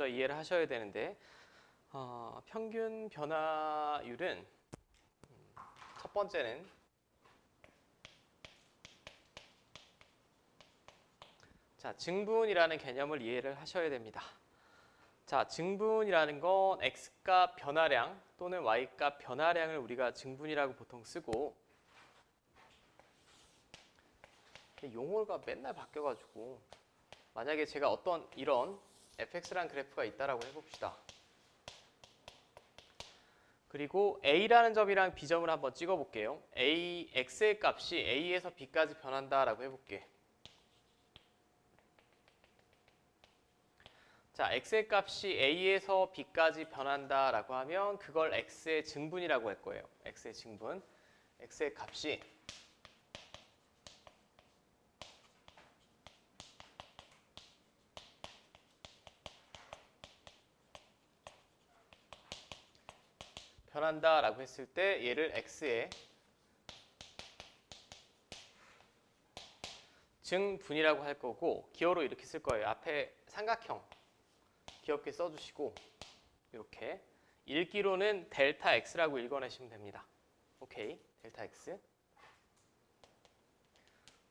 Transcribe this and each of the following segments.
이해를 하셔야 되는데 평균 변화율은 첫 번째는 자, 증분이라는 개념을 이해를 하셔야 됩니다. 자, 증분이라는 건 x값 변화량 또는 y값 변화량을 우리가 증분이라고 보통 쓰고 용어가 맨날 바뀌어가지고 만약에 제가 어떤 이런 fx라는 그래프가 있다라고 해봅시다. 그리고 a라는 점이랑 b점을 한번 찍어볼게요. x의 값이 a에서 b까지 변한다라고 해볼게. 자, x의 값이 a에서 b까지 변한다라고 하면 그걸 x의 증분이라고 할 거예요. x의 증분. x의 값이 변한다라고 했을 때 얘를 x의 증분이라고 할 거고 기호로 이렇게 쓸 거예요. 앞에 삼각형 귀엽게 써주시고 이렇게 읽기로는 델타 x라고 읽어내시면 됩니다. 오케이, 델타 x.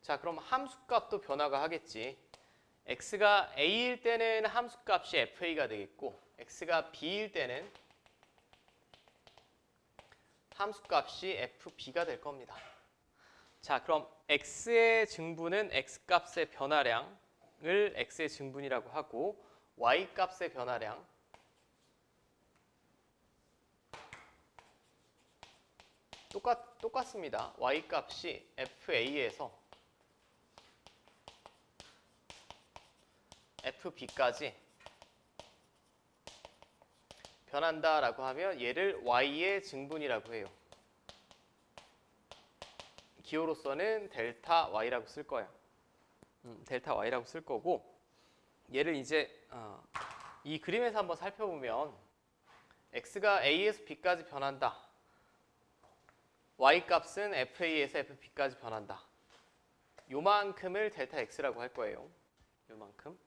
자, 그럼 함수값도 변화가 하겠지. x가 a일 때는 함수값이 fa가 되겠고 x가 b일 때는 함수값이 fb가 될 겁니다. 자, 그럼 x의 증분은 x값의 변화량을 x의 증분이라고 하고 y값의 변화량 똑같습니다. y값이 fa에서 fb까지 변한다라고 하면 얘를 y의 증분이라고 해요. 기호로서는 델타 y라고 쓸 거예요. 델타 y라고 쓸 거고 얘를 이제 이 그림에서 한번 살펴보면 x가 a에서 b까지 변한다. y값은 fa에서 fb까지 변한다. 요만큼을 델타 x라고 할 거예요. 요만큼.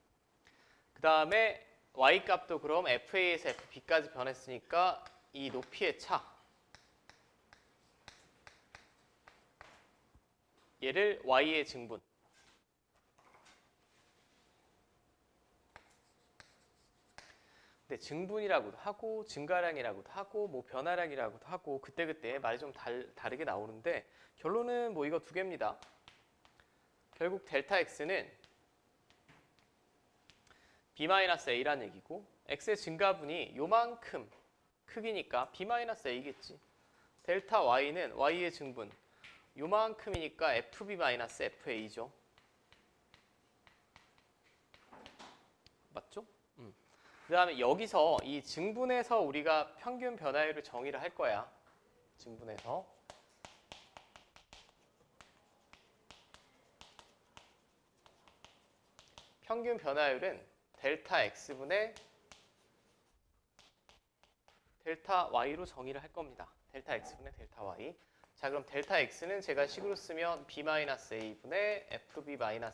그 다음에 y값도 그럼 fa에서 fb까지 변했으니까 이 높이의 차 얘를 y의 증분 근데 증분이라고도 하고 증가량이라고도 하고 뭐 변화량이라고도 하고 그때그때 말이 좀 다르게 나오는데 결론은 뭐 이거 두 개입니다. 결국 델타 x는 b-a란 얘기고 x의 증가분이 요만큼 크기니까 b-a겠지. 델타 y는 y의 증분 요만큼이니까 fb-fa죠. 맞죠? 그 다음에 여기서 이 증분에서 우리가 평균 변화율을 정의를 할 거야. 증분에서. 평균 변화율은 델타 x분의 델타 y로 정의를 할 겁니다. 델타 x분의 델타 y. 자, 그럼 델타 x는 제가 식으로 쓰면 b-a분의 fb-fa가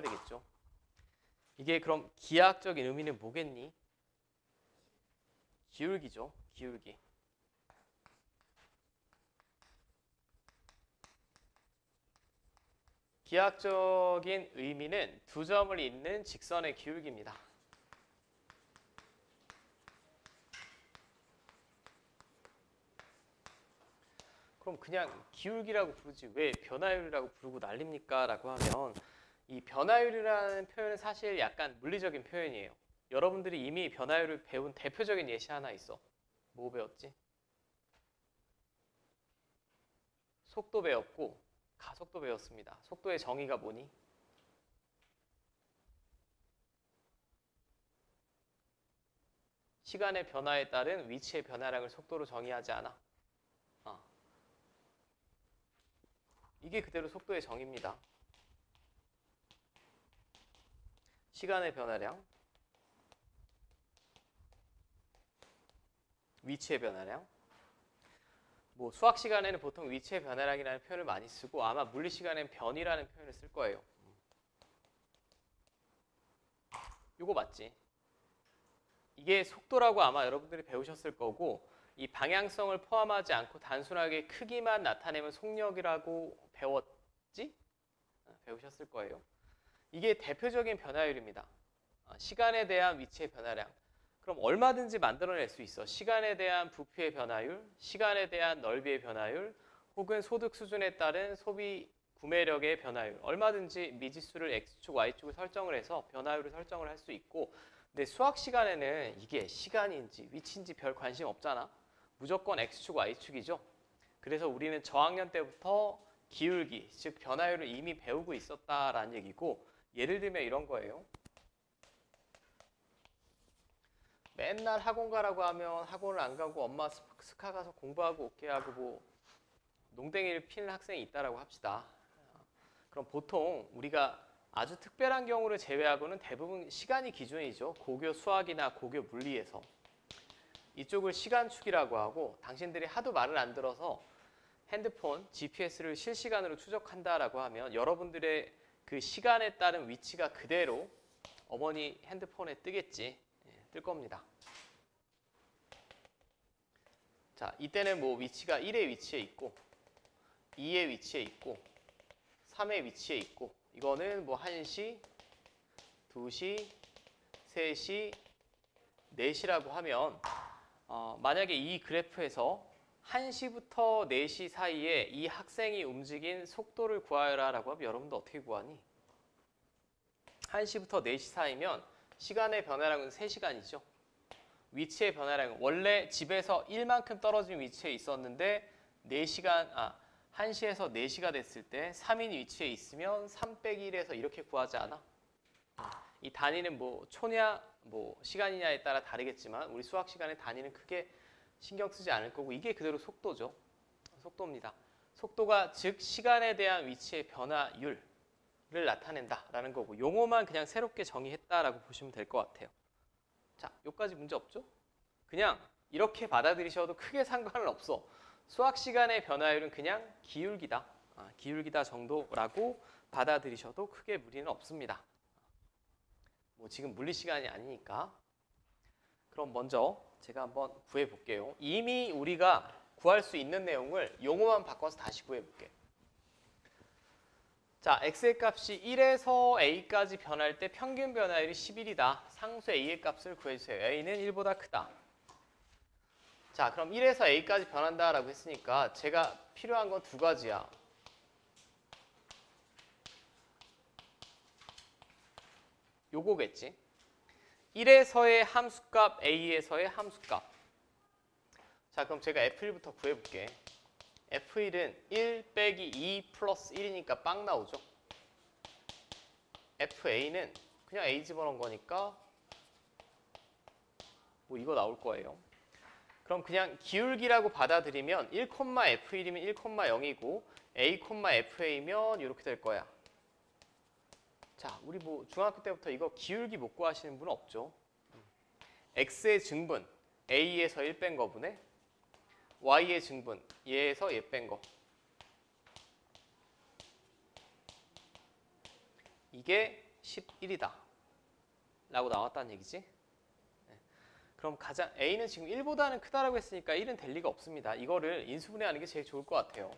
되겠죠. 이게 그럼 기하학적인 의미는 뭐겠니? 기울기죠. 기울기. 기하학적인 의미는 두 점을 잇는 직선의 기울기입니다. 그럼 그냥 기울기라고 부르지 왜 변화율이라고 부르고 난립니까? 라고 하면 이 변화율이라는 표현은 사실 약간 물리적인 표현이에요. 여러분들이 이미 변화율을 배운 대표적인 예시 하나 있어. 뭐 배웠지? 속도 배웠고 가속도 배웠습니다. 속도의 정의가 뭐니? 시간의 변화에 따른 위치의 변화량을 속도로 정의하지 않아. 이게 그대로 속도의 정의입니다. 시간의 변화량, 위치의 변화량. 뭐 수학 시간에는 보통 위치의 변화량이라는 표현을 많이 쓰고 아마 물리 시간에는 변이라는 표현을 쓸 거예요. 요거 맞지? 이게 속도라고 아마 여러분들이 배우셨을 거고 이 방향성을 포함하지 않고 단순하게 크기만 나타내면 속력이라고 배웠지? 배우셨을 거예요. 이게 대표적인 변화율입니다. 시간에 대한 위치의 변화량. 그럼 얼마든지 만들어낼 수 있어. 시간에 대한 부피의 변화율, 시간에 대한 넓이의 변화율, 혹은 소득 수준에 따른 소비 구매력의 변화율. 얼마든지 미지수를 X축, Y축을 설정을 해서 변화율을 설정을 할 수 있고 근데 수학 시간에는 이게 시간인지 위치인지 별 관심 없잖아. 무조건 X축, Y축이죠. 그래서 우리는 저학년 때부터 기울기, 즉 변화율을 이미 배우고 있었다라는 얘기고 예를 들면 이런 거예요. 맨날 학원 가라고 하면 학원을 안 가고 엄마 스카 가서 공부하고 올게 하고 뭐 농땡이를 피는 학생이 있다라고 합시다. 그럼 보통 우리가 아주 특별한 경우를 제외하고는 대부분 시간이 기준이죠. 고교 수학이나 고교 물리에서. 이쪽을 시간축이라고 하고 당신들이 하도 말을 안 들어서 핸드폰, GPS를 실시간으로 추적한다라고 하면 여러분들의 그 시간에 따른 위치가 그대로 어머니 핸드폰에 뜨겠지. 뜰 겁니다. 자, 이때는 뭐 위치가 1의 위치에 있고 2의 위치에 있고 3의 위치에 있고 이거는 뭐 1시, 2시, 3시, 4시라고 하면 만약에 이 그래프에서 1시부터 4시 사이에 이 학생이 움직인 속도를 구하여라 라고 하면 여러분도 어떻게 구하니? 1시부터 4시 사이면 시간의 변화량은 3시간이죠. 위치의 변화량은 원래 집에서 1만큼 떨어진 위치에 있었는데 1시에서 4시가 됐을 때 3인 위치에 있으면 3 빼기 1에서 이렇게 구하지 않아? 이 단위는 뭐 초냐, 뭐 시간이냐에 따라 다르겠지만 우리 수학 시간에 단위는 크게 신경 쓰지 않을 거고 이게 그대로 속도죠. 속도입니다. 속도가 즉 시간에 대한 위치의 변화율을 나타낸다라는 거고 용어만 그냥 새롭게 정의했다라고 보시면 될 것 같아요. 자, 여기까지 문제 없죠? 그냥 이렇게 받아들이셔도 크게 상관은 없어. 수학 시간의 변화율은 그냥 기울기다. 기울기다 정도라고 받아들이셔도 크게 무리는 없습니다. 뭐 지금 물리 시간이 아니니까. 그럼 먼저 제가 한번 구해 볼게요. 이미 우리가 구할 수 있는 내용을 용어만 바꿔서 다시 구해 볼게요. 자, x의 값이 1에서 a까지 변할 때 평균 변화율이 11이다. 상수 a의 값을 구해주세요. a는 1보다 크다. 자, 그럼 1에서 a까지 변한다라고 했으니까 제가 필요한 건 두 가지야. 요거겠지. 1에서의 함수값, a에서의 함수값. 자, 그럼 제가 f1부터 구해볼게. f1은 1 빼기 2 플러스 1이니까 빵 나오죠. fa는 그냥 a 집어넣은 거니까 뭐 이거 나올 거예요. 그럼 그냥 기울기라고 받아들이면 1,f1이면 1,0이고 a, fa면 이렇게 될 거야. 자, 우리 뭐 중학교 때부터 이거 기울기 못 구하시는 분은 없죠. x의 증분, a에서 1 뺀 거분에 y의 증분, 얘에서 얘 뺀 거. 이게 11이다. 라고 나왔다는 얘기지. 그럼 가장 a는 지금 1보다는 크다라고 했으니까 1은 될 리가 없습니다. 이거를 인수분해하는 게 제일 좋을 것 같아요.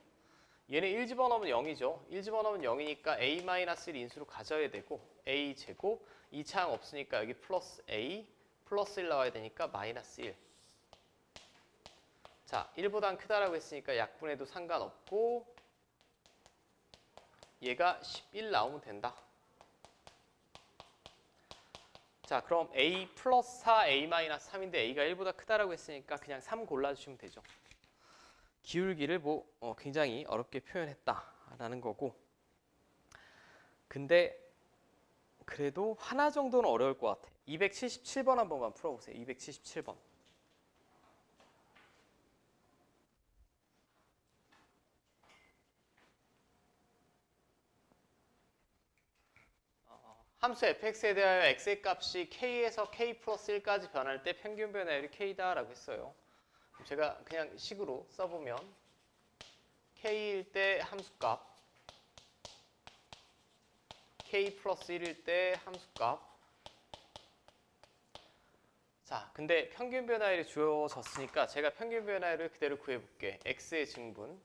얘는 1 집어넣으면 0이죠. 1 집어넣으면 0이니까 a-1 인수로 가져야 되고 a 제곱 2차항 없으니까 여기 플러스 a 플러스 1 나와야 되니까 마이너스 1. 자, 1보단 크다라고 했으니까 약분해도 상관없고 얘가 11 나오면 된다. 자, 그럼 a 플러스 4, a 마이너스 3인데 a가 1보다 크다라고 했으니까 그냥 3 골라주시면 되죠. 기울기를 뭐 굉장히 어렵게 표현했다라는 거고 근데 그래도 하나 정도는 어려울 것 같아. 277번 한 번만 풀어보세요. 277번. 함수 fx에 대하여 x의 값이 k에서 k 플러스 1까지 변할 때 평균 변화율이 k다라고 했어요. 제가 그냥 식으로 써보면 k일 때 함수값, k 플러스 1일 때 함수값, 자, 근데 평균 변화율이 주어졌으니까 제가 평균 변화율을 그대로 구해볼게. x의 증분,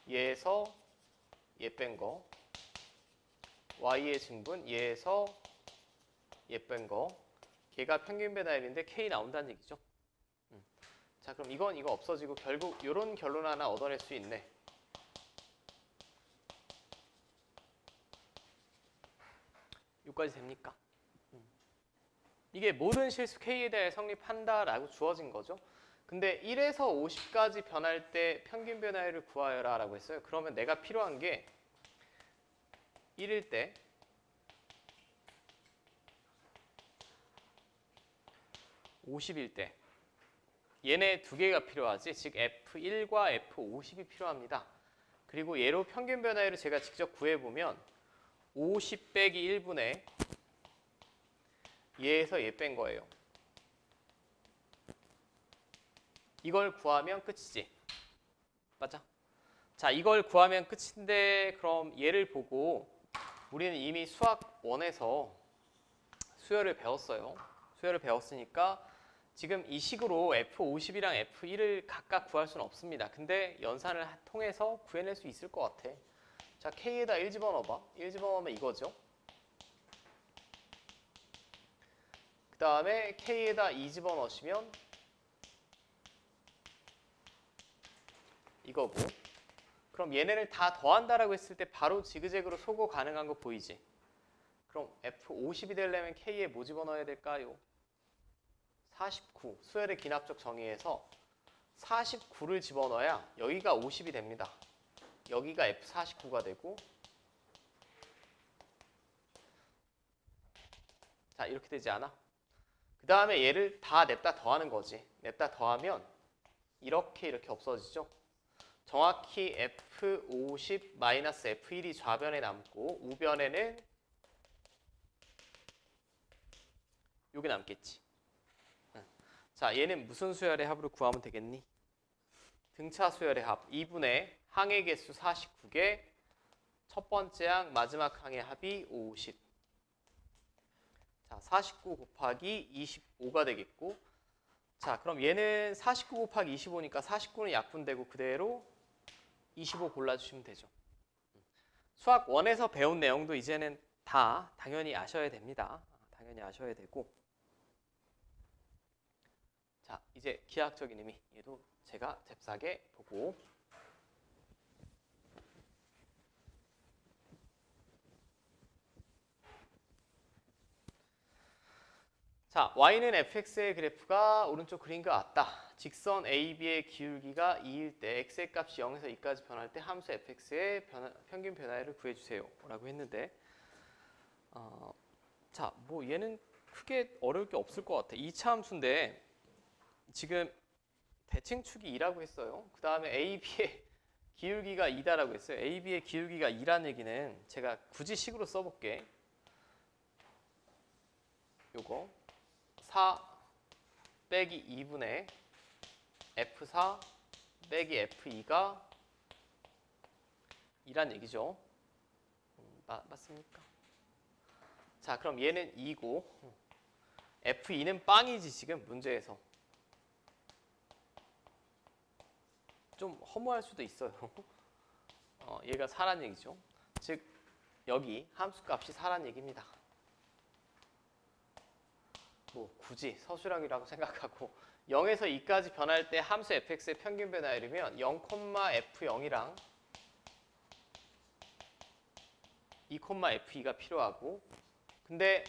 얘에서 얘 뺀 거, y의 증분, 얘에서 얘 뺀 거, 걔가 평균 변화율인데 k 나온다는 얘기죠. 자, 그럼 이건 이거 없어지고 결국 이런 결론 하나 얻어낼 수 있네. 여기까지 됩니까? 이게 모든 실수 K에 대해 성립한다라고 주어진 거죠. 근데 1에서 50까지 변할 때 평균 변화율을 구하여라 라고 했어요. 그러면 내가 필요한 게 1일 때 50일 때 얘네 두 개가 필요하지. 즉 F1과 F50이 필요합니다. 그리고 얘로 평균 변화율을 제가 직접 구해보면 50 빼기 1분의 얘에서 얘 뺀 거예요. 이걸 구하면 끝이지. 맞아? 자, 이걸 구하면 끝인데 그럼 얘를 보고 우리는 이미 수학 1에서 수열을 배웠어요. 수열을 배웠으니까 지금 이 식으로 F50이랑 F1을 각각 구할 수는 없습니다. 근데 연산을 통해서 구해낼 수 있을 것 같아. 자, K에다 1 집어넣어봐. 1 집어넣으면 이거죠. 그 다음에 K에다 2 집어넣으시면 이거고. 그럼 얘네를 다 더한다라고 했을 때 바로 지그재그로 소거 가능한 거 보이지? 그럼 F50이 되려면 K에 뭐 집어넣어야 될까요? 49. 수열의 기납적 정의에서 49를 집어넣어야 여기가 50이 됩니다. 여기가 F49가 되고, 자, 이렇게 되지 않아? 그 다음에 얘를 다 냅다 더하는 거지. 냅다 더하면 이렇게 없어지죠. 정확히 F50-F1이 좌변에 남고 우변에는 여기 남겠지. 자, 얘는 무슨 수열의 합으로 구하면 되겠니? 등차 수열의 합 2분의 항의 개수 49개, 첫 번째 항, 마지막 항의 합이 50. 자, 49 곱하기 25가 되겠고, 자, 그럼 얘는 49 곱하기 25니까 49는 약분되고 그대로 25 골라주시면 되죠. 수학 1에서 배운 내용도 이제는 다 당연히 아셔야 됩니다. 당연히 아셔야 되고, 자, 이제 기하학적인 의미, 얘도 제가 잽싸게 보고, 자, y는 fx의 그래프가 오른쪽 그림과 같다. 직선 AB의 기울기가 2일 때 x의 값이 0에서 2까지 변할 때 함수 fx의 평균 변화율을 구해주세요 라고 했는데, 자, 뭐 얘는 크게 어려울 게 없을 것 같아. 2차 함수인데 지금 대칭축이 2라고 했어요. 그 다음에 AB의 기울기가 2다라고 했어요. AB의 기울기가 2라는 얘기는 제가 굳이 식으로 써볼게. 요거 4 빼기 2분의 F4 빼기 F2가 2란 얘기죠. 맞습니까? 자, 그럼 얘는 2고 F2는 빵이지 지금 문제에서. 좀 허무할 수도 있어요. 얘가 4란 얘기죠. 즉 여기 함수값이 4란 얘기입니다. 뭐 굳이 서술형이라고 생각하고 0에서 2까지 변할 때 함수 fx의 평균 변화율이면 0,f0이랑 2,f2가 필요하고, 근데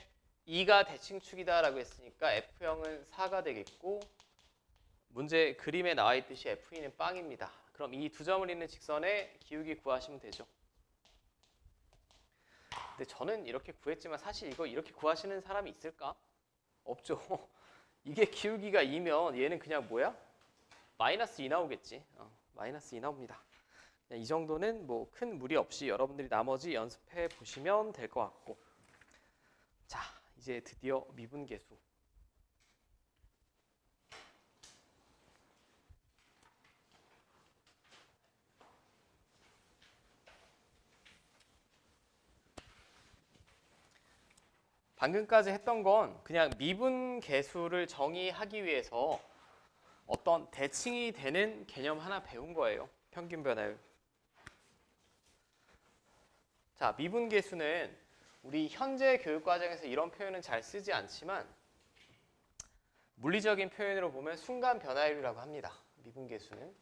2가 대칭축이다라고 했으니까 f0은 4가 되겠고, 문제 그림에 나와 있듯이 f2는 빵입니다. 그럼 이 두 점을 잇는 직선의 기울기 구하시면 되죠. 근데 저는 이렇게 구했지만 사실 이거 이렇게 구하시는 사람이 있을까? 없죠. 이게 기울기가 2면 얘는 그냥 뭐야? 마이너스 2 나오겠지. 마이너스 2 나옵니다. 이 정도는 뭐 큰 무리 없이 여러분들이 나머지 연습해 보시면 될 것 같고, 자, 이제 드디어 미분계수. 방금까지 했던 건 그냥 미분 계수를 정의하기 위해서 어떤 대칭이 되는 개념 하나 배운 거예요. 평균 변화율. 자, 미분 계수는 우리 현재 교육 과정에서 이런 표현은 잘 쓰지 않지만 물리적인 표현으로 보면 순간 변화율이라고 합니다. 미분 계수는.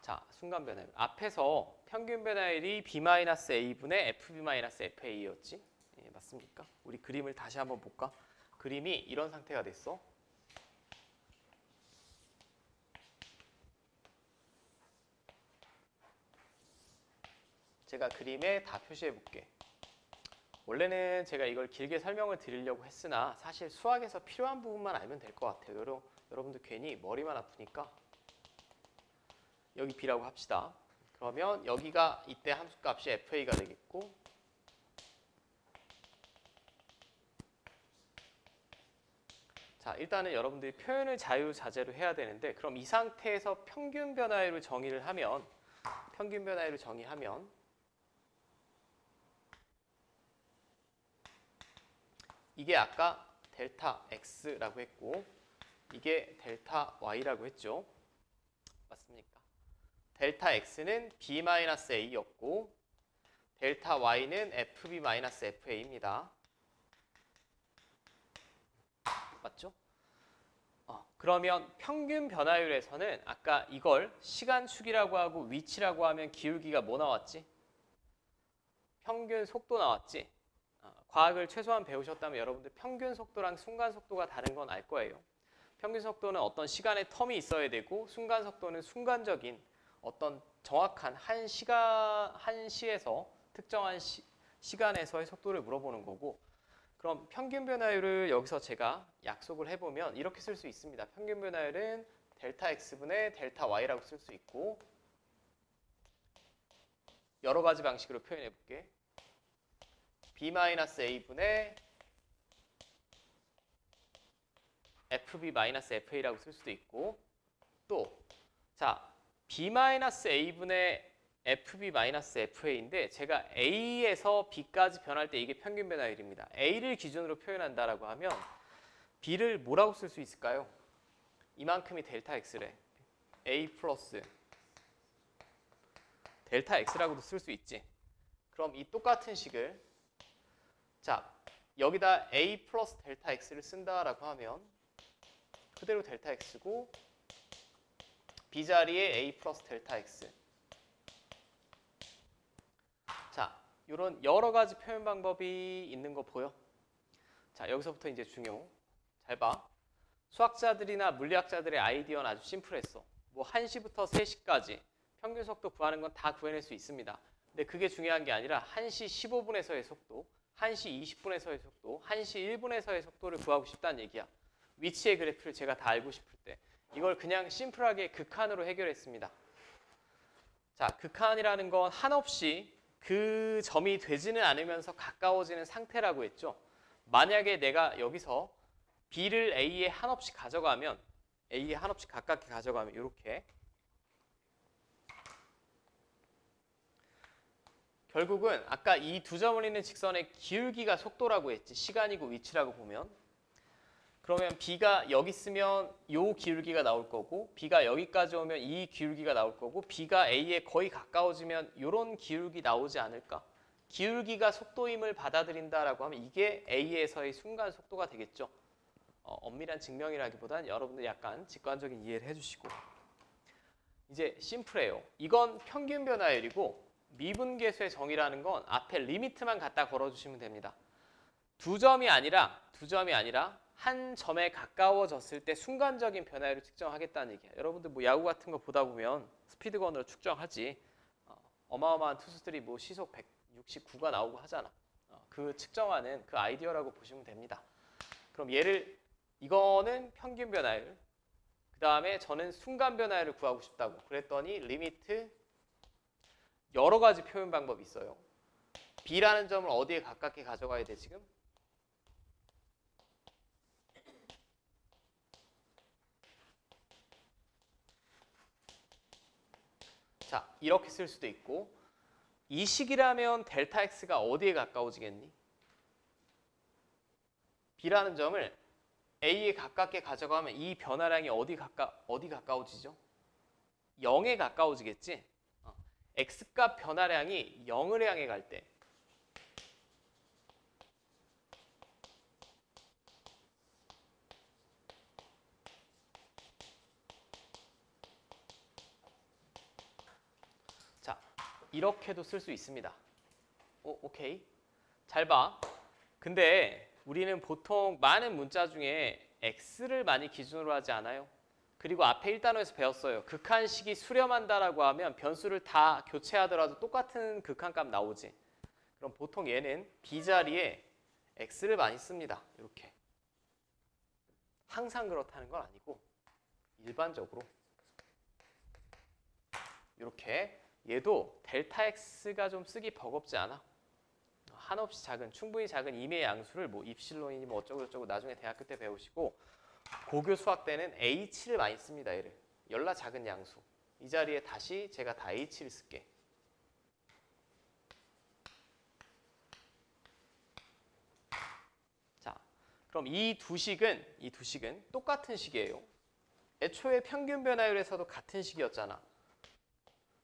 자, 순간 변화율. 앞에서 평균 변화율이 B-A분의 FB-FA였지? 예, 맞습니까? 우리 그림을 다시 한번 볼까? 그림이 이런 상태가 됐어. 제가 그림에 다 표시해 볼게. 원래는 제가 이걸 길게 설명을 드리려고 했으나 사실 수학에서 필요한 부분만 알면 될 것 같아요. 여러분들 괜히 머리만 아프니까 여기 B라고 합시다. 그러면 여기가 이때 함수값이 FA가 되겠고 자, 일단은 여러분들이 표현을 자유자재로 해야 되는데 그럼 이 상태에서 평균 변화율을 정의를 하면 평균 변화율을 정의하면 이게 아까 델타 X라고 했고 이게 델타 Y라고 했죠. 맞습니까? 델타 X는 B-A였고 델타 Y는 FB-FA입니다. 맞죠? 그러면 평균 변화율에서는 아까 이걸 시간축이라고 하고 위치라고 하면 기울기가 뭐 나왔지? 평균 속도 나왔지? 과학을 최소한 배우셨다면 여러분들 평균 속도랑 순간 속도가 다른 건 알 거예요. 평균 속도는 어떤 시간의 텀이 있어야 되고 순간 속도는 순간적인 어떤 정확한 한 시에서 특정한 시간에서의 속도를 물어보는 거고 그럼 평균 변화율을 여기서 제가 약속을 해보면 이렇게 쓸 수 있습니다. 평균 변화율은 델타 X분의 델타 Y라고 쓸 수 있고 여러 가지 방식으로 표현해 볼게. B-A분의 FB-FA라고 쓸 수도 있고 또 자 B-A분의 FB-FA인데 제가 A에서 B까지 변할 때 이게 평균 변화율입니다. A를 기준으로 표현한다라고 하면 B를 뭐라고 쓸 수 있을까요? 이만큼이 델타 X래. A 플러스 델타 X라고도 쓸 수 있지. 그럼 이 똑같은 식을 자 여기다 A 플러스 델타 X를 쓴다라고 하면 그대로 델타 X고 B 자리에 A 플러스 델타 X 자, 이런 여러 가지 표현 방법이 있는 거 보여? 자, 여기서부터 이제 중요. 잘 봐. 수학자들이나 물리학자들의 아이디어는 아주 심플했어. 뭐 1시부터 3시까지 평균 속도 구하는 건 다 구해낼 수 있습니다. 근데 그게 중요한 게 아니라 1시 15분에서의 속도, 1시 20분에서의 속도, 1시 1분에서의 속도를 구하고 싶다는 얘기야. 위치의 그래프를 제가 다 알고 싶을 때. 이걸 그냥 심플하게 극한으로 해결했습니다. 자, 극한이라는 건 한없이 그 점이 되지는 않으면서 가까워지는 상태라고 했죠. 만약에 내가 여기서 B를 A에 한없이 가져가면 A에 한없이 가깝게 가져가면 이렇게 결국은 아까 이 두 점을 잇는 직선의 기울기가 속도라고 했지. 시간이고 위치라고 보면 그러면 B가 여기 있으면 이 기울기가 나올 거고 B가 여기까지 오면 이 기울기가 나올 거고 B가 A에 거의 가까워지면 이런 기울기 나오지 않을까? 기울기가 속도임을 받아들인다라고 하면 이게 A에서의 순간 속도가 되겠죠. 엄밀한 증명이라기보다는 여러분들 약간 직관적인 이해를 해주시고 이제 심플해요. 이건 평균 변화율이고 미분계수의 정의라는 건 앞에 리미트만 갖다 걸어주시면 됩니다. 두 점이 아니라 한 점에 가까워졌을 때 순간적인 변화율을 측정하겠다는 얘기야. 여러분들 뭐 야구 같은 거 보다 보면 스피드건으로 측정하지. 어마어마한 투수들이 뭐 시속 169가 나오고 하잖아. 그 측정하는 그 아이디어라고 보시면 됩니다. 그럼 이거는 평균 변화율. 그 다음에 저는 순간 변화율을 구하고 싶다고. 그랬더니 리미트 여러 가지 표현 방법이 있어요. B라는 점을 어디에 가깝게 가져가야 돼 지금? 자, 이렇게 쓸 수도 있고 이 식이라면 델타 x가 어디에 가까워지겠니? b라는 점을 a에 가깝게 가져가면 이 변화량이 어디 가까워지죠? 0에 가까워지겠지? x값 변화량이 0을 향해 갈 때 자, 이렇게도 쓸 수 있습니다. 오케이. 잘 봐. 근데 우리는 보통 많은 문자 중에 x를 많이 기준으로 하지 않아요? 그리고 앞에 1단원에서 배웠어요. 극한식이 수렴한다라고 하면 변수를 다 교체하더라도 똑같은 극한값 나오지. 그럼 보통 얘는 b자리에 x를 많이 씁니다. 이렇게. 항상 그렇다는 건 아니고 일반적으로 이렇게 얘도 델타 x가 좀 쓰기 버겁지 않아? 한없이 작은, 충분히 작은 임의 양수를 뭐 입실론이니 뭐 어쩌고저쩌고 나중에 대학교 때 배우시고 고교 수학 때는 h를 많이 씁니다. 얘를. 열나 작은 양수. 이 자리에 다시 제가 다 h를 쓸게. 자, 그럼 이 두 식은 똑같은 식이에요. 애초에 평균 변화율에서도 같은 식이었잖아.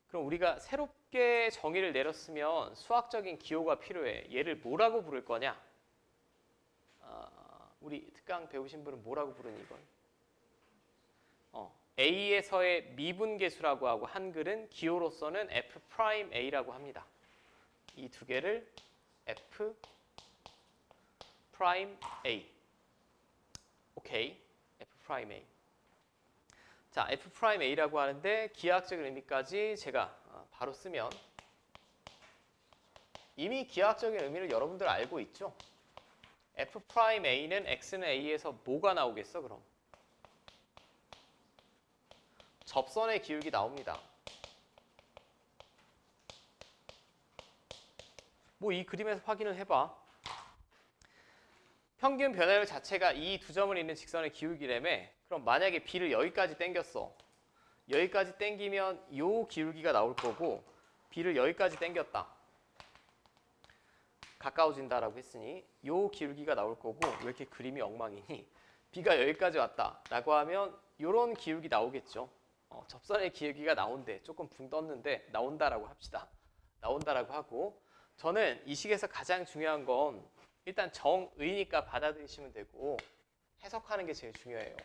그럼 우리가 새롭게 정의를 내렸으면 수학적인 기호가 필요해. 얘를 뭐라고 부를 거냐? 우리 특강 배우신 분은 뭐라고 부르니 이걸? A에서의 미분계수라고 하고 한글은 기호로서는 F'A라고 합니다. 이 두 개를 F'A. 오케이. F'A. 자, F'A라고 하는데 기하학적인 의미까지 제가 바로 쓰면 이미 기하학적인 의미를 여러분들 알고 있죠? F'A는 X는 A에서 뭐가 나오겠어, 그럼? 접선의 기울기 나옵니다. 뭐 이 그림에서 확인을 해봐. 평균 변화율 자체가 이 두 점을 잇는 직선의 기울기라며. 그럼 만약에 B를 여기까지 당겼어. 여기까지 당기면 이 기울기가 나올 거고 B를 여기까지 당겼다. 가까워진다라고 했으니 이 기울기가 나올 거고 왜 이렇게 그림이 엉망이니? B가 여기까지 왔다라고 하면 이런 기울기 나오겠죠. 접선의 기울기가 나온대. 조금 붕 떴는데 나온다라고 합시다. 나온다라고 하고 저는 이 식에서 가장 중요한 건 일단 정의니까 받아들이시면 되고 해석하는 게 제일 중요해요.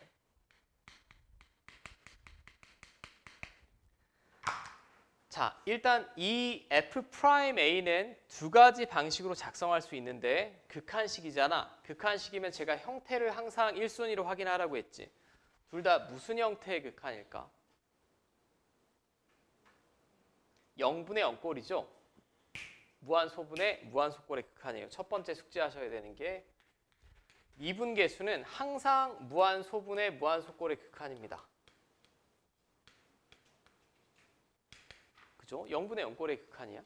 자, 일단 이 F'A는 두 가지 방식으로 작성할 수 있는데 극한식이잖아. 극한식이면 제가 형태를 항상 1순위로 확인하라고 했지. 둘 다 무슨 형태의 극한일까? 0분의 0꼴이죠. 무한소분의 무한소꼴의 극한이에요. 첫 번째 숙지하셔야 되는 게 미분계수는 항상 무한소분의 무한소꼴의 극한입니다. 그죠? 0분의 0꼴의 극한이야.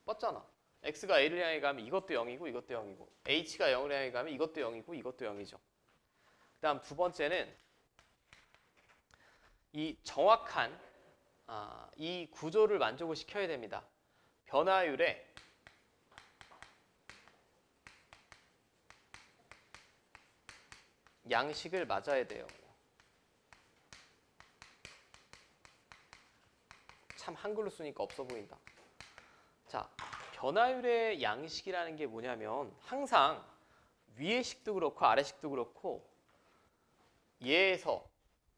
뻗잖아. x가 a를 향해 가면 이것도 0이고 이것도 0이고 h가 0을 향해 가면 이것도 0이고 이것도 0이죠. 그 다음 두 번째는 이 정확한 이 구조를 만족을 시켜야 됩니다. 변화율에 양식을 맞아야 돼요. 참 한글로 쓰니까 없어 보인다. 자, 변화율의 양식이라는 게 뭐냐면 항상 위의 식도 그렇고 아래 식도 그렇고 얘에서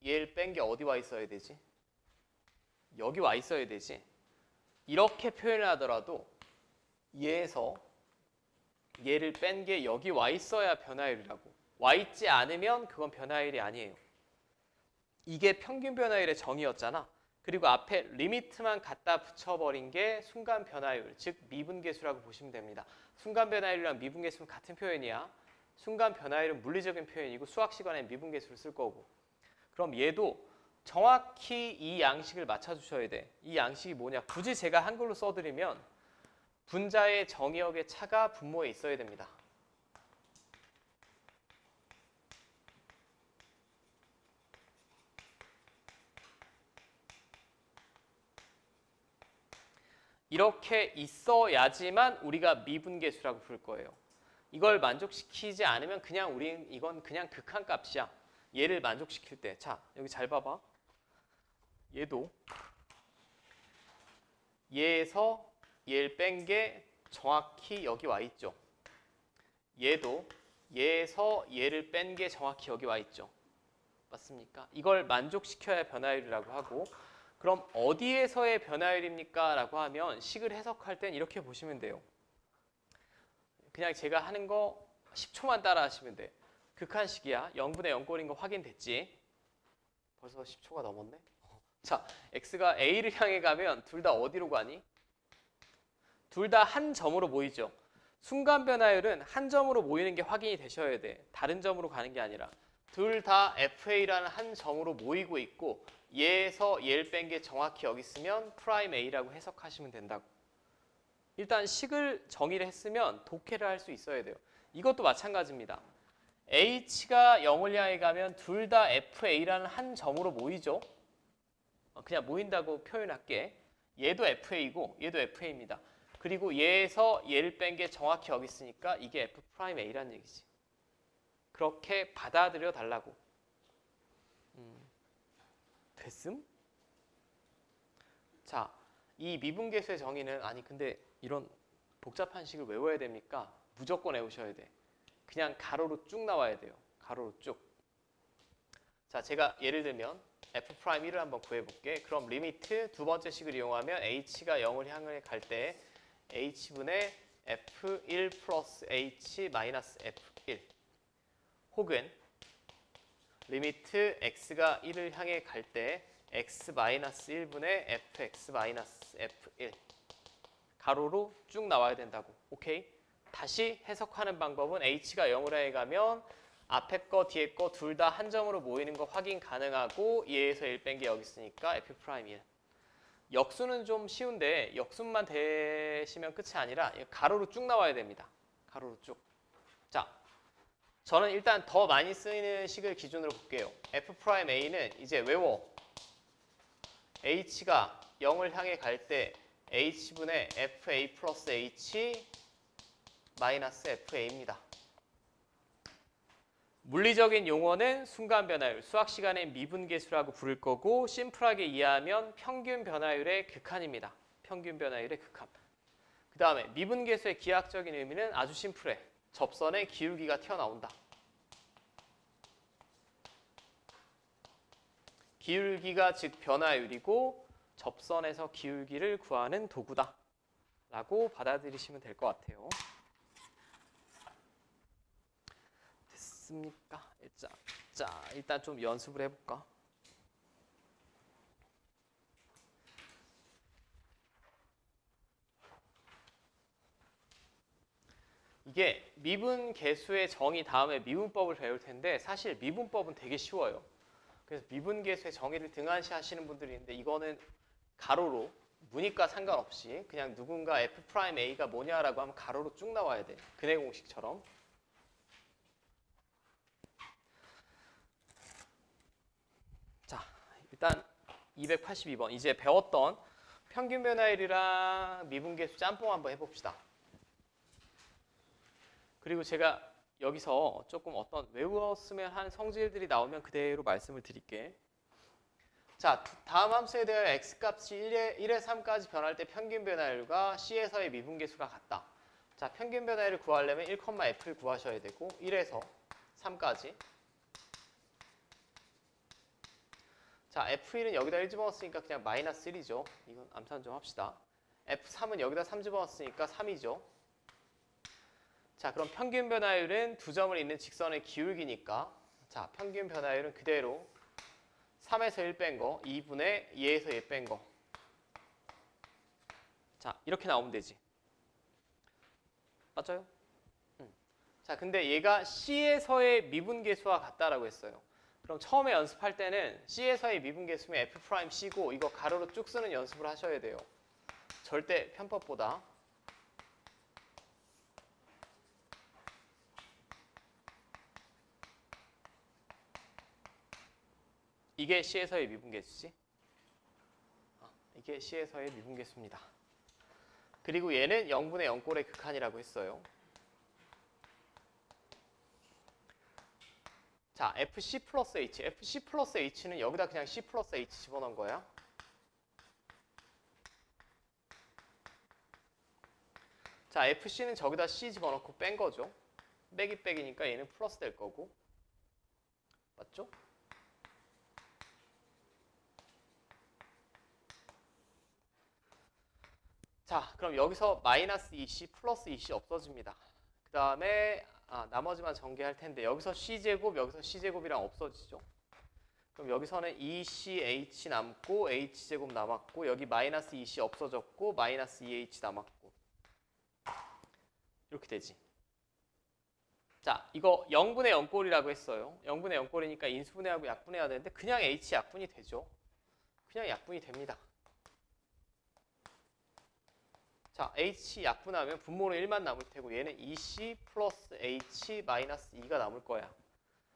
얘를 뺀 게 어디 와 있어야 되지? 여기 와 있어야 되지. 이렇게 표현을 하더라도 얘에서 얘를 뺀 게 여기 와 있어야 변화율이라고. 와 있지 않으면 그건 변화율이 아니에요. 이게 평균 변화율의 정의였잖아. 그리고 앞에 리미트만 갖다 붙여버린 게 순간 변화율, 즉 미분계수라고 보시면 됩니다. 순간 변화율이랑 미분계수는 같은 표현이야. 순간 변화율은 물리적인 표현이고 수학 시간에 미분계수를 쓸 거고. 그럼 얘도 정확히 이 양식을 맞춰주셔야 돼. 이 양식이 뭐냐? 굳이 제가 한글로 써드리면 분자의 정의역의 차가 분모에 있어야 됩니다. 이렇게 있어야지만 우리가 미분계수라고 부를 거예요. 이걸 만족시키지 않으면 그냥 이건 그냥 극한값이야. 얘를 만족시킬 때. 자, 여기 잘 봐봐. 얘도 얘에서 얘를 뺀 게 정확히 여기 와 있죠. 얘도 얘에서 얘를 뺀 게 정확히 여기 와 있죠. 맞습니까? 이걸 만족시켜야 변화율이라고 하고, 그럼 어디에서의 변화율입니까? 라고 하면 식을 해석할 땐 이렇게 보시면 돼요. 그냥 제가 하는 거 10초만 따라 하시면 돼. 극한식이야. 0분의 0꼴인 거 확인됐지? 벌써 10초가 넘었네. 자, x가 a를 향해 가면 둘 다 어디로 가니? 둘 다 한 점으로 모이죠. 순간 변화율은 한 점으로 모이는 게 확인이 되셔야 돼. 다른 점으로 가는 게 아니라. 둘 다 fa라는 한 점으로 모이고 있고 얘에서 얘를 뺀 게 정확히 여기 있으면 프라임 a라고 해석하시면 된다고. 일단 식을 정의를 했으면 독해를 할 수 있어야 돼요. 이것도 마찬가지입니다. h가 0을 향해 가면 둘 다 fa라는 한 점으로 모이죠. 그냥 모인다고 표현할게. 얘도 fa고 얘도 fa입니다. 그리고 얘에서 얘를 뺀 게 정확히 여기 있으니까 이게 f'a라는 얘기지. 그렇게 받아들여 달라고. 됐음? 자, 이 미분계수의 정의는 아니 근데 이런 복잡한 식을 외워야 됩니까? 무조건 외우셔야 돼. 그냥 가로로 쭉 나와야 돼요. 가로로 쭉. 자, 제가 예를 들면 f'1을 한번 구해볼게. 그럼 리미트 두 번째 식을 이용하면 h가 0을 향해 갈 때 h분의 f1 플러스 h 마이너스 f1 혹은 리미트 x가 1을 향해 갈 때 x 마이너스 1분의 fx 마이너스 f1 가로로 쭉 나와야 된다고. 오케이? 다시 해석하는 방법은 h가 0을 향해 가면 앞에 거 뒤에 거 둘 다 한 점으로 모이는 거 확인 가능하고 얘에서 1 뺀 게 여기 있으니까 f'1. 역수는 좀 쉬운데 역수만 되시면 끝이 아니라 가로로 쭉 나와야 됩니다. 가로로 쭉. 자, 저는 일단 더 많이 쓰이는 식을 기준으로 볼게요. f'a는 이제 외워. h가 0을 향해 갈 때 h분의 fa 플러스 h 마이너스 fa입니다. 물리적인 용어는 순간 변화율, 수학 시간에 미분계수라고 부를 거고 심플하게 이해하면 평균 변화율의 극한입니다. 평균 변화율의 극한. 그 다음에 미분계수의 기하학적인 의미는 아주 심플해. 접선에 기울기가 튀어나온다. 기울기가 즉 변화율이고 접선에서 기울기를 구하는 도구다 라고 받아들이시면 될 것 같아요. 됐습니까? 자, 일단 좀 연습을 해볼까? 이게 미분계수의 정의 다음에 미분법을 배울 텐데 사실 미분법은 되게 쉬워요. 그래서 미분계수의 정의를 등한시하시는 분들이 있는데 이거는 가로로 무늬과 상관없이 그냥 누군가 f'a가 뭐냐라고 하면 가로로 쭉 나와야 돼. 근해 공식처럼. 자, 일단 282번 이제 배웠던 평균 변화율이랑 미분계수 짬뽕 한번 해봅시다. 그리고 제가 여기서 조금 어떤 외웠으면 하는 성질들이 나오면 그대로 말씀을 드릴게. 자, 다음 함수에 대하여 x값이 1에 3까지 변할 때 평균 변화율과 c에서의 미분계수가 같다. 자, 평균 변화율을 구하려면 1,f를 구하셔야 되고 1에서 3까지. 자, f1은 여기다 1 집어넣었으니까 그냥 마이너스 1이죠. 이건 암산 좀 합시다. f3은 여기다 3 집어넣었으니까 3이죠. 자, 그럼 평균 변화율은 두 점을 잇는 직선의 기울기니까 자, 평균 변화율은 그대로 3에서 1 뺀 거, 2분의 2에서 1 뺀 거. 자, 이렇게 나오면 되지. 맞아요? 자, 근데 얘가 C에서의 미분계수와 같다라고 했어요. 그럼 처음에 연습할 때는 C에서의 미분계수면 F'C고 이거 가로로 쭉 쓰는 연습을 하셔야 돼요. 절대 편법보다. 이게 C에서의 미분계수지? 이게 C에서의 미분계수입니다. 그리고 얘는 0분의 0꼴의 극한이라고 했어요. 자, FC 플러스 H. FC 플러스 H는 여기다 그냥 C 플러스 H 집어넣은 거야. 자, FC는 저기다 C 집어넣고 뺀 거죠. 빼기 빼기니까 얘는 플러스 될 거고. 맞죠? 자, 그럼 여기서 마이너스 2C 플러스 2C 없어집니다. 그 다음에 나머지만 전개할 텐데 여기서 C제곱, 여기서 C제곱이랑 없어지죠. 그럼 여기서는 2CH 남고 H제곱 남았고 여기 마이너스 2C 없어졌고 마이너스 2H 남았고 이렇게 되지. 자, 이거 0분의 0꼴이라고 했어요. 0분의 0꼴이니까 인수분해하고 약분해야 되는데 그냥 H 약분이 되죠. 그냥 약분이 됩니다. 자, H 약분하면 분모는 1만 남을 테고 얘는 2C 플러스 H 마이너스 2가 남을 거야.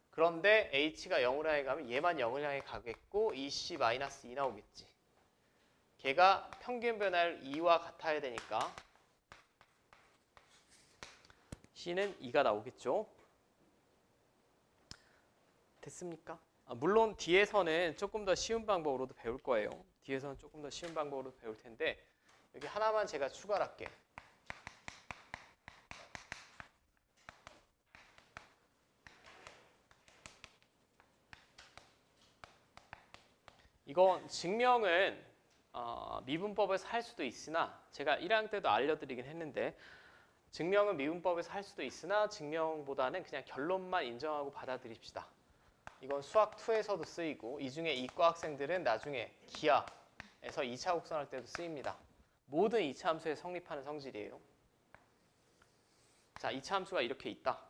그런데 H가 0을 향해 가면 얘만 0을 향해 가겠고 2C 마이너스 2 나오겠지. 걔가 평균 변화율 2와 같아야 되니까 C는 2가 나오겠죠. 됐습니까? 물론 뒤에서는 조금 더 쉬운 방법으로도 배울 거예요. 뒤에서는 조금 더 쉬운 방법으로 배울 텐데 여기 하나만 제가 추가를 할게. 이건 증명은 미분법에서 할 수도 있으나 제가 1학년 때도 알려드리긴 했는데 증명은 미분법에서 할 수도 있으나 증명보다는 그냥 결론만 인정하고 받아들입시다. 이건 수학 2에서도 쓰이고 이 중에 이과 학생들은 나중에 기하에서 2차 곡선할 때도 쓰입니다. 모든 2차 함수에 성립하는 성질이에요. 자, 2차 함수가 이렇게 있다.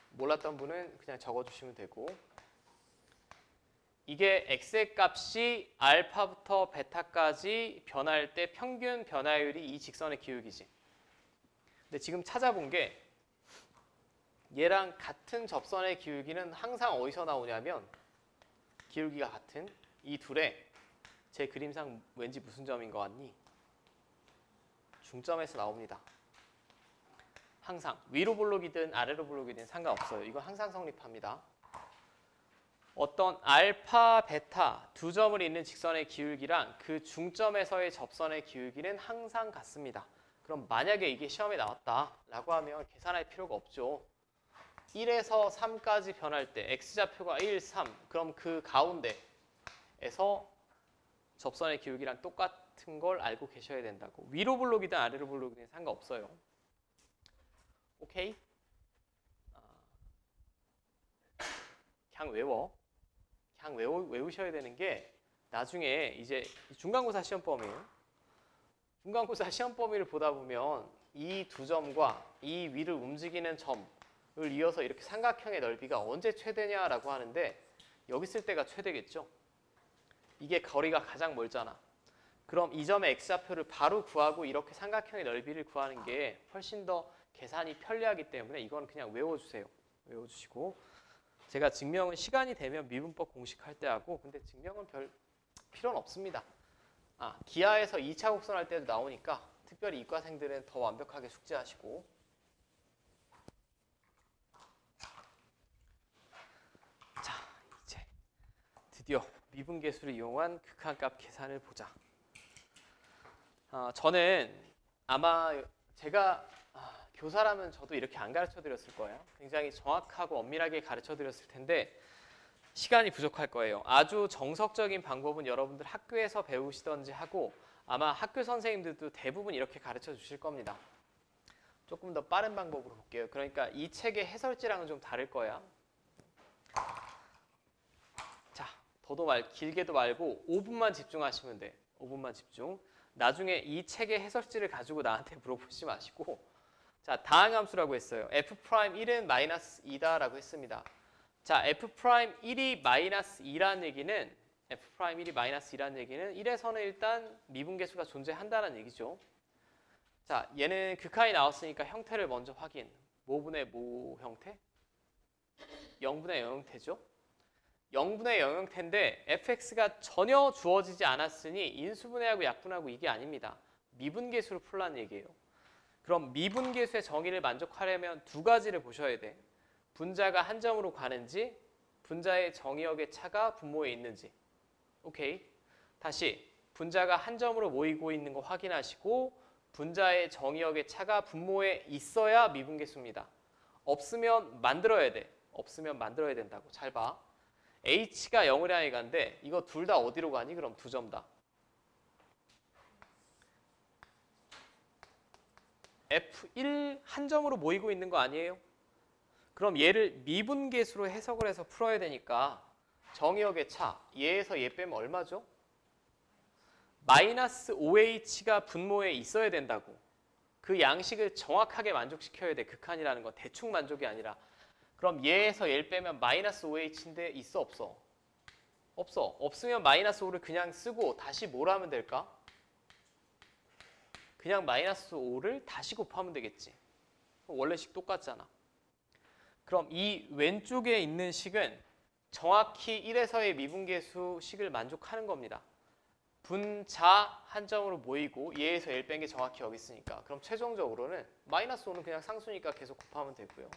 몰랐던 분은 그냥 적어주시면 되고 이게 x의 값이 알파부터 베타까지 변할 때 평균 변화율이 이 직선의 기울기지. 근데 지금 찾아본 게 얘랑 같은 접선의 기울기는 항상 어디서 나오냐면 기울기가 같은 이 둘의 제 그림상 왠지 무슨 점인 것 같니? 중점에서 나옵니다. 항상 위로 볼록이든 아래로 볼록이든 상관없어요. 이건 항상 성립합니다. 어떤 알파, 베타 두 점을 잇는 직선의 기울기랑 그 중점에서의 접선의 기울기는 항상 같습니다. 그럼 만약에 이게 시험에 나왔다라고 하면 계산할 필요가 없죠. 1에서 3까지 변할 때 x좌표가 1, 3 그럼 그 가운데에서 접선의 기울기랑 똑같은 걸 알고 계셔야 된다고. 위로 볼록이든 아래로 볼록이든 상관없어요. 오케이? 그냥 외워. 그냥 외우셔야 되는 게 나중에 이제 중간고사 시험 범위예요. 중간고사 시험 범위를 보다 보면 이 두 점과 이 위를 움직이는 점을 이어서 이렇게 삼각형의 넓이가 언제 최대냐라고 하는데 여기 쓸 때가 최대겠죠. 이게 거리가 가장 멀잖아. 그럼 이 점의 x좌표를 바로 구하고 이렇게 삼각형의 넓이를 구하는 게 훨씬 더 계산이 편리하기 때문에 이건 그냥 외워주세요. 외워주시고 제가 증명은 시간이 되면 미분법 공식할 때 하고 근데 증명은 별 필요는 없습니다. 기하에서 2차 곡선할 때도 나오니까 특별히 이과생들은 더 완벽하게 숙지하시고 자 이제 드디어 미분계수를 이용한 극한값 계산을 보자. 저는 아마 제가 교사라면 저도 이렇게 안 가르쳐 드렸을 거예요. 굉장히 정확하고 엄밀하게 가르쳐 드렸을 텐데 시간이 부족할 거예요. 아주 정석적인 방법은 여러분들 학교에서 배우시던지 하고 아마 학교 선생님들도 대부분 이렇게 가르쳐 주실 겁니다. 조금 더 빠른 방법으로 볼게요. 그러니까 이 책의 해설지랑은 좀 다를 거야. 자, 길게도 말고 5분만 집중하시면 돼. 5분만 집중. 나중에 이 책의 해설지를 가지고 나한테 물어보지 마시고 자, 다항함수라고 했어요. F'1은 마이너스 2다라고 했습니다. 자, F'1이 마이너스 2라는 얘기는 F'1이 마이너스 2라는 얘기는 1에서는 일단 미분계수가 존재한다는 얘기죠. 자, 얘는 극한이 나왔으니까 형태를 먼저 확인. 뭐분의 뭐 형태? 0분의 0 형태죠. 0분의 0 형태인데 fx가 전혀 주어지지 않았으니 인수분해하고 약분하고 이게 아닙니다. 미분계수로 풀라는 얘기예요. 그럼 미분계수의 정의를 만족하려면 두 가지를 보셔야 돼. 분자가 한 점으로 가는지 분자의 정의역의 차가 분모에 있는지. 오케이. 다시 분자가 한 점으로 모이고 있는 거 확인하시고 분자의 정의역의 차가 분모에 있어야 미분계수입니다. 없으면 만들어야 돼. 없으면 만들어야 된다고. 잘 봐. h가 0을 향해 간데 이거 둘 다 어디로 가니? 그럼 두 점 다. F1 한 점으로 모이고 있는 거 아니에요? 그럼 얘를 미분계수로 해석을 해서 풀어야 되니까 정의역의 차, 얘에서 얘 빼면 얼마죠? 마이너스 5h가 분모에 있어야 된다고. 그 양식을 정확하게 만족시켜야 돼. 극한이라는 건 대충 만족이 아니라. 그럼 얘에서 얘를 빼면 마이너스 5h인데 있어 없어? 없어. 없으면 마이너스 5를 그냥 쓰고 다시 뭘 하면 될까? 그냥 마이너스 5를 다시 곱하면 되겠지. 원래식 똑같잖아. 그럼 이 왼쪽에 있는 식은 정확히 1에서의 미분계수 식을 만족하는 겁니다. 분자 한 점으로 모이고 얘에서 1 뺀 게 정확히 여기 있으니까. 그럼 최종적으로는 마이너스 5는 그냥 상수니까 계속 곱하면 되고요.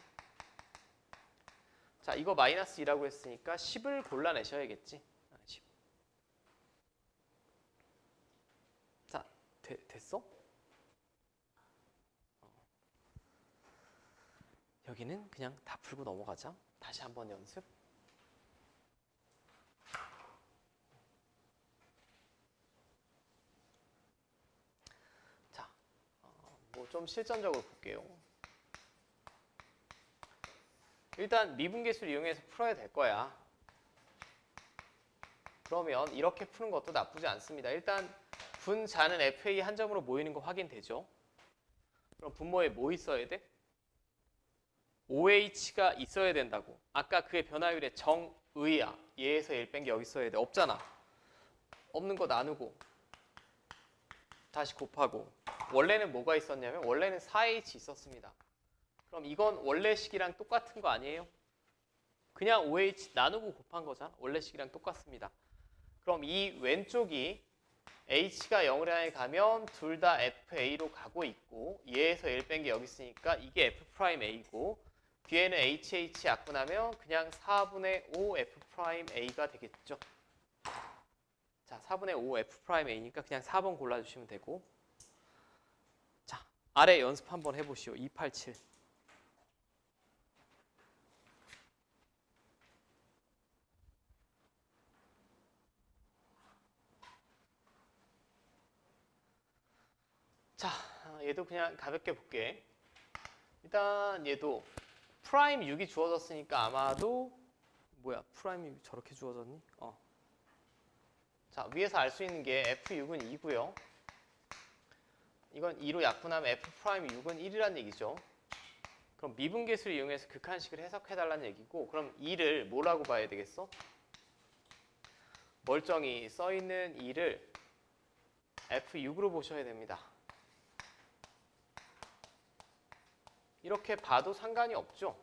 자, 이거 마이너스 2라고 했으니까 10을 골라내셔야겠지. 10. 자, 됐어? 여기는 그냥 다 풀고 넘어가자. 다시 한번 연습. 자, 뭐 좀 실전적으로 볼게요. 일단 미분계수를 이용해서 풀어야 될 거야. 그러면 이렇게 푸는 것도 나쁘지 않습니다. 일단 분자는 FA 한 점으로 모이는 거 확인되죠? 그럼 분모에 뭐 있어야 돼? OH가 있어야 된다고. 아까 그의 변화율의 정의야. 얘에서 1 뺀 게 여기 있어야 돼. 없잖아. 없는 거 나누고 다시 곱하고. 원래는 뭐가 있었냐면 원래는 4H 있었습니다. 그럼 이건 원래식이랑 똑같은 거 아니에요? 그냥 OH 나누고 곱한 거잖아. 원래식이랑 똑같습니다. 그럼 이 왼쪽이 H가 0을 향해 가면 둘 다 FA로 가고 있고 얘에서 1 뺀 게 여기 있으니까 이게 F'A고 뒤에는 HH 약분하면 그냥 4분의 5 F'A가 되겠죠. 자, 4분의 5 F'A니까 그냥 4번 골라주시면 되고. 자, 아래 연습 한번 해보시오. 287. 자, 얘도 그냥 가볍게 볼게. 일단 얘도 프라임 6이 주어졌으니까 아마도 뭐야? 프라임 6이 저렇게 주어졌니? 자, 위에서 알 수 있는 게 F6은 2고요. 이건 2로 약분하면 F'U6은 1이라는 얘기죠. 그럼 미분계수를 이용해서 극한식을 해석해달라는 얘기고 그럼 2를 뭐라고 봐야 되겠어? 멀쩡히 써있는 2를 F6으로 보셔야 됩니다. 이렇게 봐도 상관이 없죠.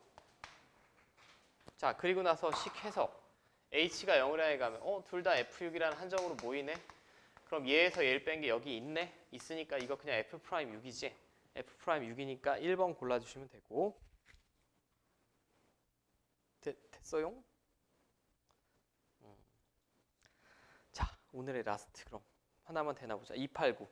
자, 그리고 나서 식 해석. H가 0을 향해 가면 둘 다 F6이라는 한 점으로 모이네. 그럼 얘에서 얘를 뺀 게 여기 있네. 있으니까 이거 그냥 F'U6이지. F'U6이니까 1번 골라주시면 되고. 됐어요? 자, 오늘의 라스트 그럼 하나만 되나 보자. 289.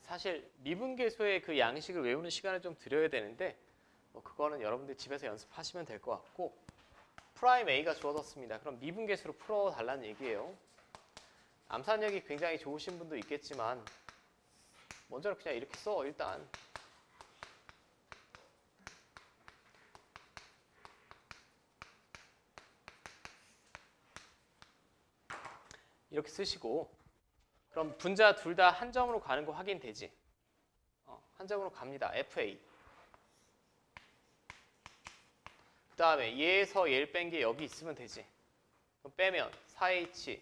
사실 미분계수의 그 양식을 외우는 시간을 좀 드려야 되는데 그거는 여러분들 집에서 연습하시면 될 것 같고 프라임 A가 주어졌습니다. 그럼 미분계수로 풀어달라는 얘기예요. 암산력이 굉장히 좋으신 분도 있겠지만 먼저는 그냥 이렇게 써. 일단 이렇게 쓰시고 그럼 분자 둘 다 한 점으로 가는 거 확인되지? 한 점으로 갑니다. FA. 그 다음에 얘에서 얘를 뺀 게 여기 있으면 되지. 그럼 빼면 4H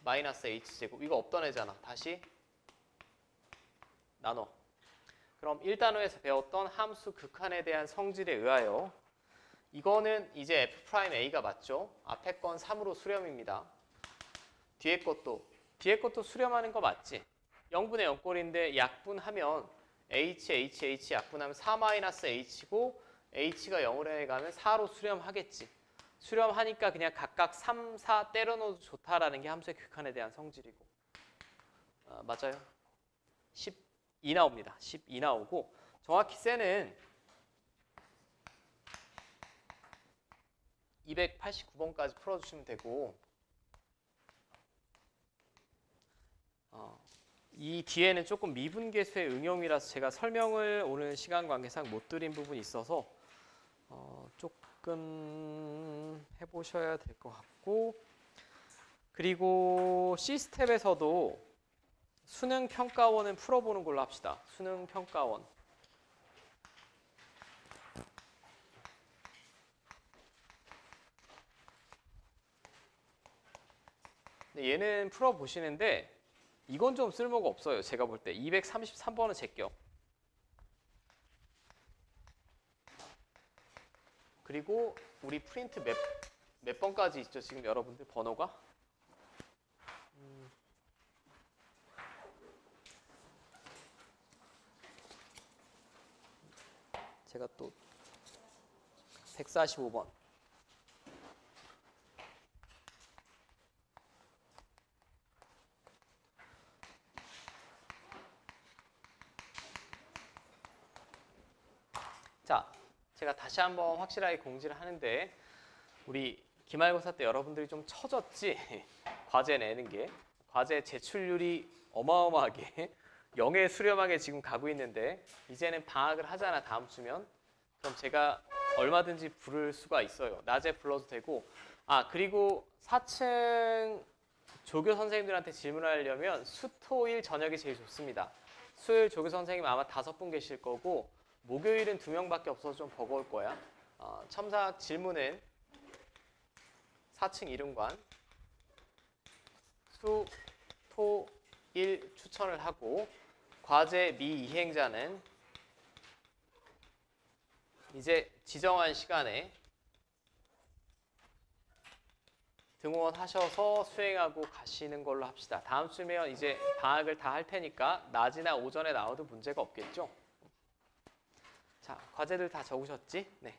마이너스 H제곱. 이거 없던 애잖아. 다시 나눠. 그럼 1단원에서 배웠던 함수 극한에 대한 성질에 의하여 이거는 이제 F'A가 맞죠? 앞에 건 3으로 수렴입니다. 뒤에 것도 수렴하는 거 맞지? 0분의 0꼴인데 약분하면 H 약분하면 4-H고 H가 0으로 해가면 4로 수렴하겠지. 수렴하니까 그냥 각각 3, 4 때려 넣어도 좋다라는 게 함수의 극한에 대한 성질이고. 맞아요. 12 나옵니다. 12 나오고 정확히 셀은 289번까지 풀어주시면 되고 이 뒤에는 조금 미분계수의 응용이라서 제가 설명을 오늘 시간 관계상 못 드린 부분이 있어서 조금 해보셔야 될 것 같고 그리고 C스텝에서도 수능평가원은 풀어보는 걸로 합시다. 수능평가원. 얘는 풀어보시는데 이건 좀 쓸모가 없어요. 제가 볼 때 233번은 제껴. 그리고 우리 프린트 몇 번까지 있죠? 지금 여러분들 번호가? 제가 또 145번. 자, 제가 다시 한번 확실하게 공지를 하는데 우리 기말고사 때 여러분들이 좀 처졌지? 과제 내는 게. 과제 제출률이 어마어마하게 0에 수렴하게 지금 가고 있는데 이제는 방학을 하잖아, 다음 주면. 그럼 제가 얼마든지 부를 수가 있어요. 낮에 불러도 되고. 그리고 4층 조교 선생님들한테 질문하려면 수토일 저녁이 제일 좋습니다. 수요일 조교 선생님 아마 5분 계실 거고 목요일은 2명밖에 없어서 좀 버거울 거야. 첨삭 질문은 4층 이름관 수, 토, 일 추천을 하고 과제 미이행자는 이제 지정한 시간에 등원하셔서 수행하고 가시는 걸로 합시다. 다음 주면 이제 방학을 다 할 테니까 낮이나 오전에 나와도 문제가 없겠죠? 자, 과제들 다 적으셨지? 네.